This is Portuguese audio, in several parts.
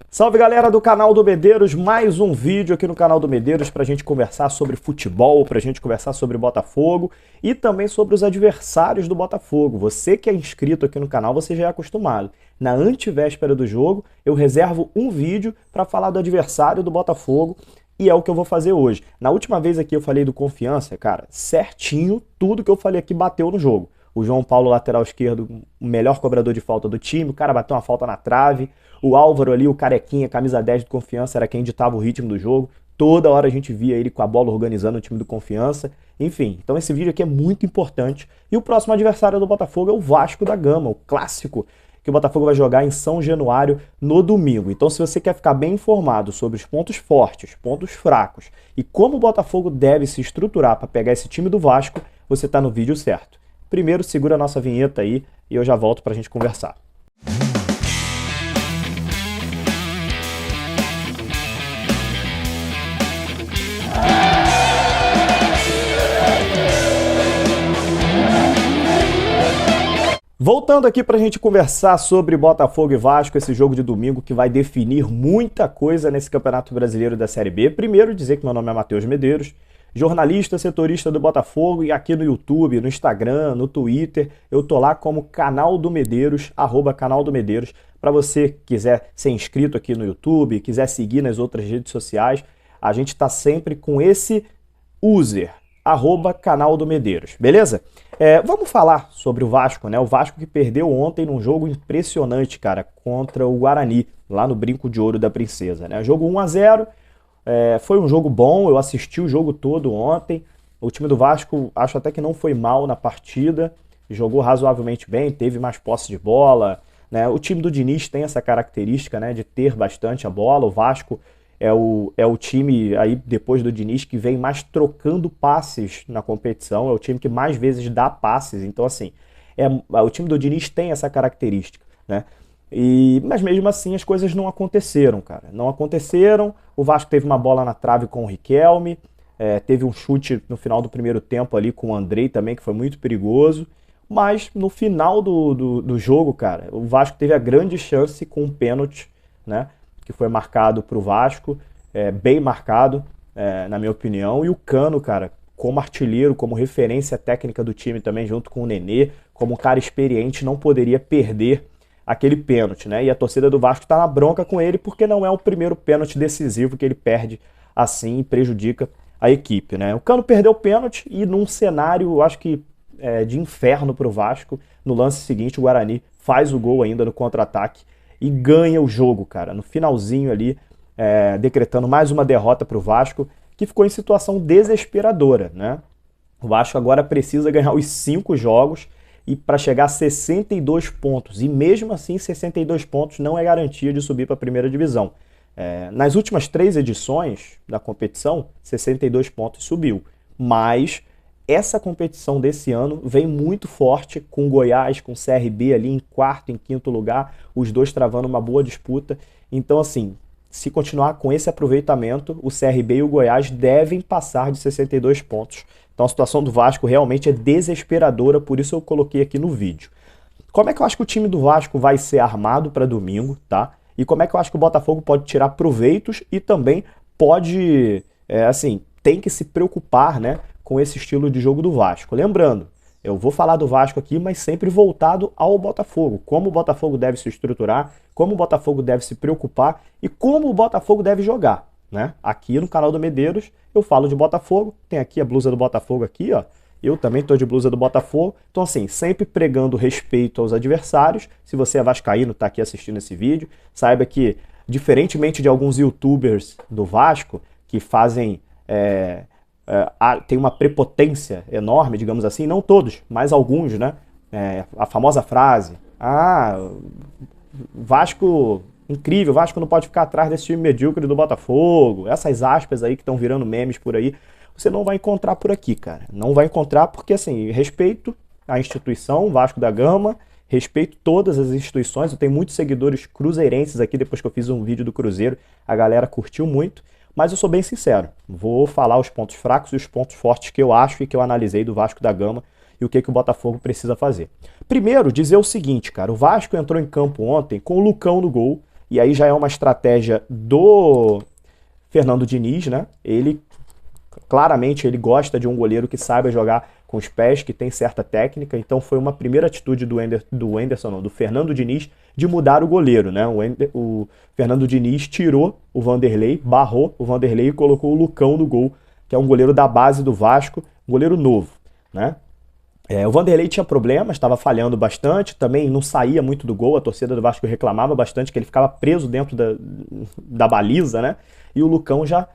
Salve galera do canal do Medeiros, mais um vídeo aqui no canal do Medeiros pra gente conversar sobre futebol, pra gente conversar sobre Botafogo e também sobre os adversários do Botafogo. Você que é inscrito aqui no canal, você já é acostumado. Na antevéspera do jogo, eu reservo um vídeo pra falar do adversário do Botafogo e é o que eu vou fazer hoje. Na última vez aqui eu falei do Confiança, cara, certinho, tudo que eu falei aqui bateu no jogo. O João Paulo, lateral esquerdo, o melhor cobrador de falta do time, o cara bateu uma falta na trave. O Álvaro ali, o carequinha, camisa 10 do Confiança, era quem ditava o ritmo do jogo. Toda hora a gente via ele com a bola organizando o time do Confiança. Enfim, então esse vídeo aqui é muito importante. E o próximo adversário do Botafogo é o Vasco da Gama, o clássico que o Botafogo vai jogar em São Januário no domingo. Então se você quer ficar bem informado sobre os pontos fortes, pontos fracos e como o Botafogo deve se estruturar para pegar esse time do Vasco, você está no vídeo certo. Primeiro, segura a nossa vinheta aí e eu já volto para a gente conversar. Voltando aqui para a gente conversar sobre Botafogo e Vasco, esse jogo de domingo que vai definir muita coisa nesse Campeonato Brasileiro da Série B. Primeiro, dizer que meu nome é Matheus Medeiros, jornalista, setorista do Botafogo, e aqui no YouTube, no Instagram, no Twitter, eu tô lá como Canal do Medeiros, @Canal do Medeiros, para você que quiser ser inscrito aqui no YouTube, quiser seguir nas outras redes sociais, a gente tá sempre com esse user, @Canal do Medeiros, beleza? Vamos falar sobre o Vasco, né? O Vasco que perdeu ontem num jogo impressionante, cara, contra o Guarani, lá no Brinco de Ouro da Princesa, né? Jogo 1-0, foi um jogo bom, eu assisti o jogo todo ontem. O time do Vasco, acho até que não foi mal na partida, jogou razoavelmente bem, teve mais posse de bola, né? O time do Diniz tem essa característica, né, de ter bastante a bola. O Vasco é o time aí depois do Diniz que vem mais trocando passes na competição, é o time que mais vezes dá passes, então assim, o time do Diniz tem essa característica, né? Mas mesmo assim as coisas não aconteceram, cara, não aconteceram. O Vasco teve uma bola na trave com o Riquelme, teve um chute no final do primeiro tempo ali com o Andrei também, que foi muito perigoso, mas no final do jogo, cara, o Vasco teve a grande chance com um pênalti, né, que foi marcado para o Vasco, bem marcado, na minha opinião, e o Cano, cara, como artilheiro, como referência técnica do time também, junto com o Nenê, como um cara experiente, não poderia perder aquele pênalti, né? E a torcida do Vasco tá na bronca com ele, porque não é o primeiro pênalti decisivo que ele perde assim e prejudica a equipe, né? O Cano perdeu o pênalti e num cenário, eu acho que de inferno pro Vasco, no lance seguinte o Guarani faz o gol ainda no contra-ataque e ganha o jogo, cara, no finalzinho ali, decretando mais uma derrota para o Vasco, que ficou em situação desesperadora, né? O Vasco agora precisa ganhar os 5 jogos e para chegar a 62 pontos, e mesmo assim 62 pontos não é garantia de subir para a primeira divisão. Nas últimas 3 edições da competição, 62 pontos subiu, mas essa competição desse ano vem muito forte, com o Goiás, com o CRB ali em quarto, em quinto lugar, os dois travando uma boa disputa. Então, assim, se continuar com esse aproveitamento, o CRB e o Goiás devem passar de 62 pontos. Então a situação do Vasco realmente é desesperadora, por isso eu coloquei aqui no vídeo. Como é que eu acho que o time do Vasco vai ser armado para domingo, tá? E como é que eu acho que o Botafogo pode tirar proveitos e também pode, tem que se preocupar, né, com esse estilo de jogo do Vasco. Lembrando, eu vou falar do Vasco aqui, mas sempre voltado ao Botafogo. Como o Botafogo deve se estruturar, como o Botafogo deve se preocupar e como o Botafogo deve jogar, né? Aqui no canal do Medeiros eu falo de Botafogo, tem aqui a blusa do Botafogo aqui, ó. Eu também tô de blusa do Botafogo. Então assim, sempre pregando respeito aos adversários. Se você é vascaíno, tá aqui assistindo esse vídeo, saiba que, diferentemente de alguns youtubers do Vasco, que fazem... tem uma prepotência enorme, digamos assim, não todos, mas alguns, né? A famosa frase, Vasco, incrível, Vasco não pode ficar atrás desse time medíocre do Botafogo, essas aspas aí que estão virando memes por aí, você não vai encontrar por aqui, cara, não vai encontrar porque, assim, respeito a instituição Vasco da Gama, respeito todas as instituições, eu tenho muitos seguidores cruzeirenses aqui, depois que eu fiz um vídeo do Cruzeiro, a galera curtiu muito, mas eu sou bem sincero, vou falar os pontos fracos e os pontos fortes que eu acho e que eu analisei do Vasco da Gama e o que o Botafogo precisa fazer. Primeiro, dizer o seguinte, cara, o Vasco entrou em campo ontem com o Lucão no gol e aí já é uma estratégia do Fernando Diniz, né? Claramente ele gosta de um goleiro que saiba jogar com os pés, que tem certa técnica, então foi uma primeira atitude do Fernando Diniz de mudar o goleiro, né? O Fernando Diniz tirou o Vanderlei, barrou o Vanderlei e colocou o Lucão no gol, que é um goleiro da base do Vasco, um goleiro novo, né? O Vanderlei tinha problemas, estava falhando bastante, também não saía muito do gol, a torcida do Vasco reclamava bastante que ele ficava preso dentro da baliza, né? E o Lucão já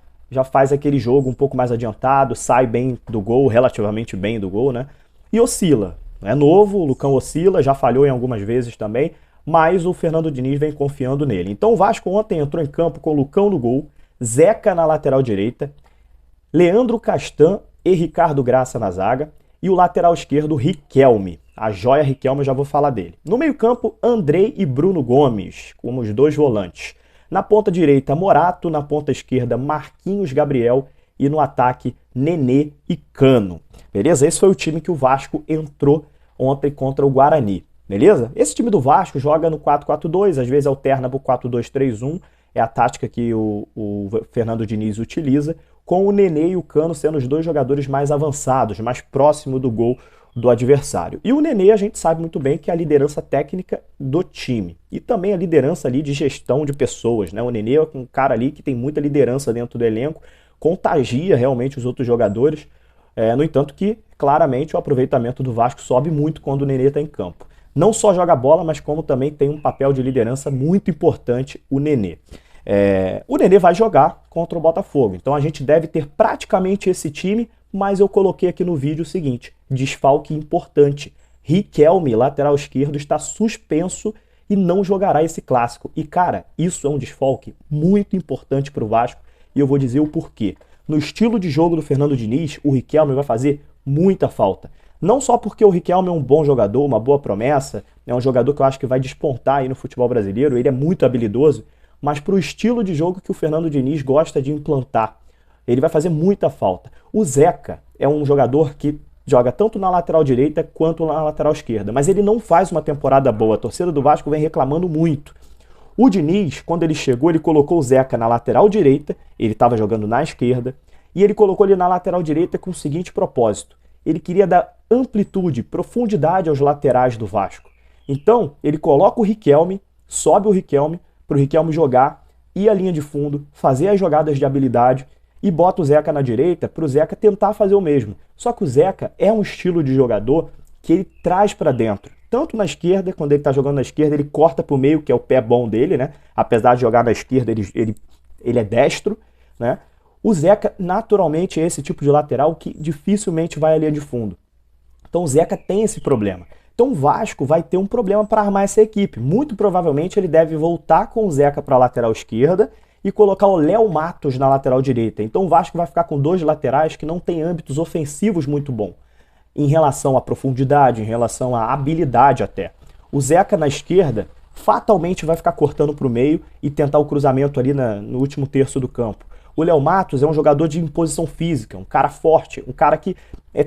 faz aquele jogo um pouco mais adiantado, sai bem do gol, relativamente bem do gol, né? E oscila. É novo, o Lucão oscila, já falhou em algumas vezes também, mas o Fernando Diniz vem confiando nele. Então o Vasco ontem entrou em campo com o Lucão no gol, Zeca na lateral direita, Leandro Castan e Ricardo Graça na zaga, e o lateral esquerdo, Riquelme. A joia Riquelme, eu já vou falar dele. No meio-campo, Andrei e Bruno Gomes, como os dois volantes. Na ponta direita, Morato. Na ponta esquerda, Marquinhos Gabriel. E no ataque, Nenê e Cano. Beleza? Esse foi o time que o Vasco entrou ontem contra o Guarani. Beleza? Esse time do Vasco joga no 4-4-2, às vezes alterna para o 4-2-3-1. É a tática que o Fernando Diniz utiliza, com o Nenê e o Cano sendo os dois jogadores mais avançados, mais próximos do gol do adversário. E o Nenê, a gente sabe muito bem que é a liderança técnica do time. E também a liderança ali de gestão de pessoas, né? O Nenê é um cara ali que tem muita liderança dentro do elenco, contagia realmente os outros jogadores. No entanto que, claramente, o aproveitamento do Vasco sobe muito quando o Nenê está em campo. Não só joga bola, mas como também tem um papel de liderança muito importante o Nenê. O Nenê vai jogar contra o Botafogo, então a gente deve ter praticamente esse time, mas eu coloquei aqui no vídeo o seguinte: desfalque importante. Riquelme, lateral esquerdo, está suspenso e não jogará esse clássico. E cara, isso é um desfalque muito importante para o Vasco e eu vou dizer o porquê. No estilo de jogo do Fernando Diniz, o Riquelme vai fazer muita falta. Não só porque o Riquelme é um bom jogador, uma boa promessa, é um jogador que eu acho que vai despontar aí no futebol brasileiro, ele é muito habilidoso, mas para o estilo de jogo que o Fernando Diniz gosta de implantar. Ele vai fazer muita falta. O Zeca é um jogador que joga tanto na lateral direita quanto na lateral esquerda, mas ele não faz uma temporada boa. A torcida do Vasco vem reclamando muito. O Diniz, quando ele chegou, ele colocou o Zeca na lateral direita, ele estava jogando na esquerda, e ele colocou ele na lateral direita com o seguinte propósito: ele queria dar amplitude, profundidade aos laterais do Vasco. Então, ele coloca o Riquelme, sobe o Riquelme, para o Riquelme jogar, ir à linha de fundo, fazer as jogadas de habilidade e bota o Zeca na direita para o Zeca tentar fazer o mesmo. Só que o Zeca é um estilo de jogador que ele traz para dentro. Tanto na esquerda, quando ele está jogando na esquerda, ele corta para o meio, que é o pé bom dele, né? Apesar de jogar na esquerda, ele é destro, né? O Zeca, naturalmente, é esse tipo de lateral que dificilmente vai à linha de fundo. Então o Zeca tem esse problema. Então o Vasco vai ter um problema para armar essa equipe. Muito provavelmente ele deve voltar com o Zeca para a lateral esquerda e colocar o Léo Matos na lateral direita. Então o Vasco vai ficar com dois laterais que não têm âmbitos ofensivos muito bom, em relação à profundidade, em relação à habilidade até. O Zeca na esquerda fatalmente vai ficar cortando para o meio e tentar o cruzamento ali no último terço do campo. O Léo Matos é um jogador de imposição física, um cara forte, um cara que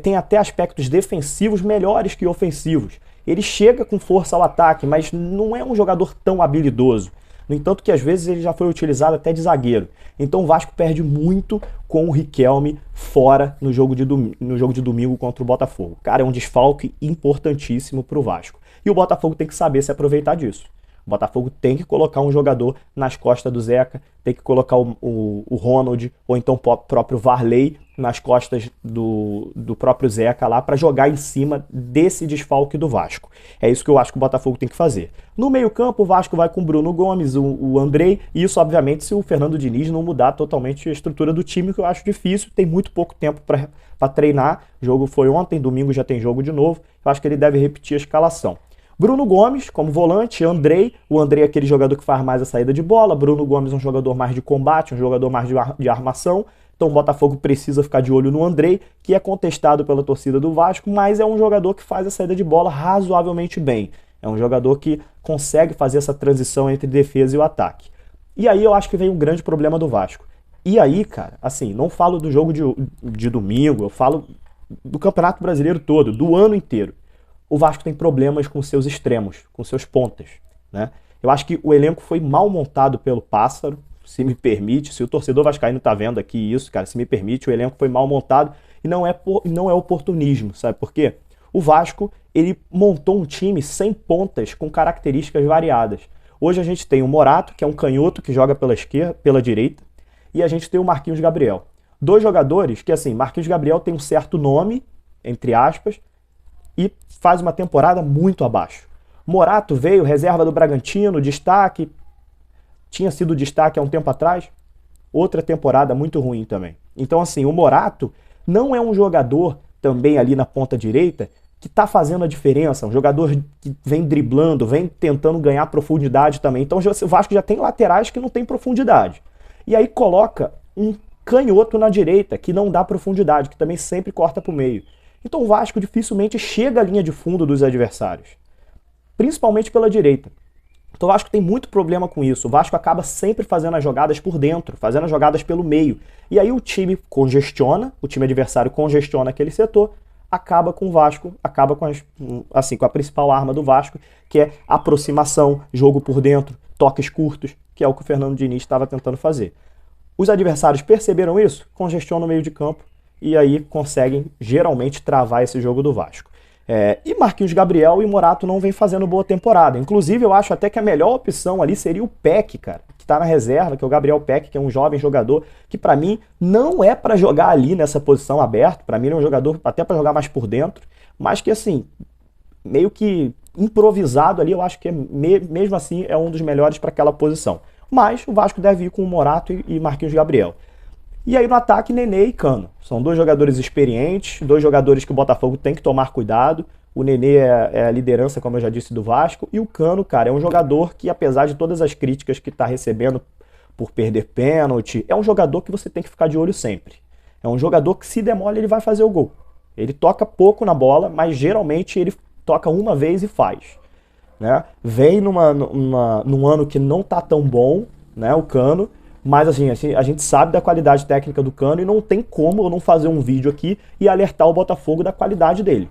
tem até aspectos defensivos melhores que ofensivos. Ele chega com força ao ataque, mas não é um jogador tão habilidoso. No entanto que às vezes ele já foi utilizado até de zagueiro. Então o Vasco perde muito com o Riquelme fora no jogo de domingo contra o Botafogo. Cara, é um desfalque importantíssimo para o Vasco. E o Botafogo tem que saber se aproveitar disso. O Botafogo tem que colocar um jogador nas costas do Zeca, tem que colocar o Ronald, ou então o próprio Varley nas costas do próprio Zeca lá, para jogar em cima desse desfalque do Vasco. É isso que eu acho que o Botafogo tem que fazer. No meio-campo, o Vasco vai com o Bruno Gomes, o Andrei, e isso, obviamente, se o Fernando Diniz não mudar totalmente a estrutura do time, que eu acho difícil, tem muito pouco tempo para treinar. O jogo foi ontem, domingo já tem jogo de novo. Eu acho que ele deve repetir a escalação. Bruno Gomes como volante, Andrei, o Andrei é aquele jogador que faz mais a saída de bola, Bruno Gomes é um jogador mais de combate, um jogador mais de armação, então o Botafogo precisa ficar de olho no Andrei, que é contestado pela torcida do Vasco, mas é um jogador que faz a saída de bola razoavelmente bem, é um jogador que consegue fazer essa transição entre defesa e o ataque. E aí eu acho que vem um grande problema do Vasco. E aí, cara, assim, não falo do jogo de domingo, eu falo do Campeonato Brasileiro todo, do ano inteiro. O Vasco tem problemas com seus extremos, com seus pontas, né? Eu acho que o elenco foi mal montado pelo Pássaro, se me permite, se o torcedor vascaíno tá vendo aqui isso, cara, se me permite, o elenco foi mal montado e não é oportunismo, sabe por quê? O Vasco, ele montou um time sem pontas com características variadas. Hoje a gente tem o Morato, que é um canhoto que joga pela esquerda, pela direita, e a gente tem o Marquinhos Gabriel. Dois jogadores que, assim, Marquinhos Gabriel tem um certo nome, entre aspas, e faz uma temporada muito abaixo. Morato veio, reserva do Bragantino, destaque, tinha sido destaque há um tempo atrás, outra temporada muito ruim também. Então, assim, o Morato não é um jogador também ali na ponta direita que tá fazendo a diferença, um jogador que vem driblando, vem tentando ganhar profundidade também. Então o Vasco já tem laterais que não tem profundidade. E aí coloca um canhoto na direita, que não dá profundidade, que também sempre corta pro meio. Então o Vasco dificilmente chega à linha de fundo dos adversários, principalmente pela direita. Então o Vasco tem muito problema com isso. O Vasco acaba sempre fazendo as jogadas por dentro, fazendo as jogadas pelo meio. E aí o time congestiona, o time adversário congestiona aquele setor, acaba com o Vasco, acaba com, com a principal arma do Vasco, que é aproximação, jogo por dentro, toques curtos, que é o que o Fernando Diniz estava tentando fazer. Os adversários perceberam isso, congestionam o meio de campo e aí conseguem geralmente travar esse jogo do Vasco. E Marquinhos Gabriel e Morato não vem fazendo boa temporada. Inclusive, eu acho até que a melhor opção ali seria o Peck, cara, que tá na reserva, que é o Gabriel Peck, que é um jovem jogador, que pra mim não é pra jogar ali nessa posição aberta. Pra mim ele é um jogador até pra jogar mais por dentro, mas que assim, meio que improvisado ali, eu acho que mesmo assim é um dos melhores pra aquela posição. Mas o Vasco deve ir com o Morato e Marquinhos Gabriel. E aí no ataque, Nenê e Cano. São dois jogadores experientes, dois jogadores que o Botafogo tem que tomar cuidado. O Nenê é a liderança, como eu já disse, do Vasco. E o Cano, cara, é um jogador que, apesar de todas as críticas que está recebendo por perder pênalti, é um jogador que você tem que ficar de olho sempre. É um jogador que, se demole, ele vai fazer o gol. Ele toca pouco na bola, mas geralmente ele toca uma vez e faz. Né? Vem num ano que não tá tão bom, né, o Cano, mas assim, a gente sabe da qualidade técnica do Cano e não tem como eu não fazer um vídeo aqui e alertar o Botafogo da qualidade dele.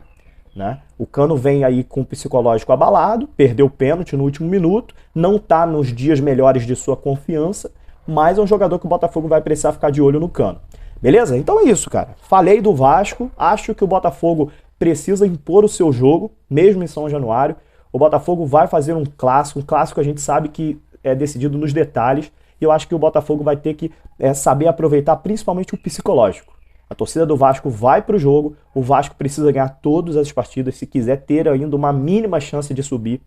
Né? O Cano vem aí com o psicológico abalado, perdeu o pênalti no último minuto, não tá nos dias melhores de sua confiança, mas é um jogador que o Botafogo vai precisar ficar de olho no Cano. Beleza? Então é isso, cara. Falei do Vasco, acho que o Botafogo precisa impor o seu jogo, mesmo em São Januário. O Botafogo vai fazer um clássico a gente sabe que é decidido nos detalhes, e eu acho que o Botafogo vai ter que saber aproveitar principalmente o psicológico. A torcida do Vasco vai para o jogo, o Vasco precisa ganhar todas as partidas, se quiser ter ainda uma mínima chance de subir,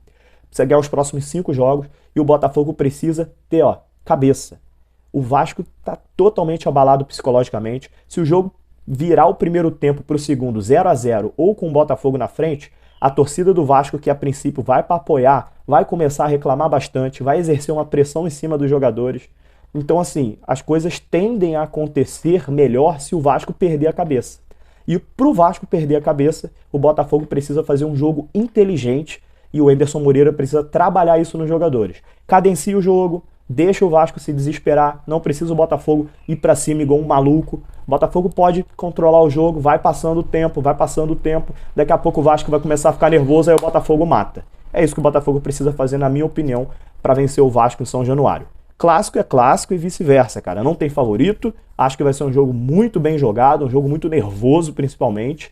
precisa ganhar os próximos 5 jogos, e o Botafogo precisa ter, cabeça. O Vasco está totalmente abalado psicologicamente. Se o jogo virar o primeiro tempo para o segundo 0-0 ou com o Botafogo na frente, a torcida do Vasco, que a princípio vai para apoiar, vai começar a reclamar bastante, vai exercer uma pressão em cima dos jogadores. Então, assim, as coisas tendem a acontecer melhor se o Vasco perder a cabeça. E para o Vasco perder a cabeça, o Botafogo precisa fazer um jogo inteligente e o Anderson Moreira precisa trabalhar isso nos jogadores. Cadencia o jogo, deixa o Vasco se desesperar, não precisa o Botafogo ir para cima igual um maluco. O Botafogo pode controlar o jogo, vai passando o tempo, daqui a pouco o Vasco vai começar a ficar nervoso, aí o Botafogo mata. É isso que o Botafogo precisa fazer, na minha opinião, para vencer o Vasco em São Januário. Clássico é clássico e vice-versa, cara. Não tem favorito, acho que vai ser um jogo muito bem jogado, um jogo muito nervoso principalmente.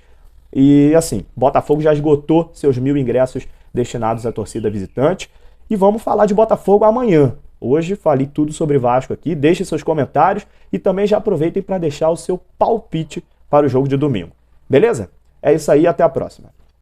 E assim, Botafogo já esgotou seus 1.000 ingressos destinados à torcida visitante. E vamos falar de Botafogo amanhã. Hoje falei tudo sobre Vasco aqui, deixem seus comentários e também já aproveitem para deixar o seu palpite para o jogo de domingo. Beleza? É isso aí, até a próxima.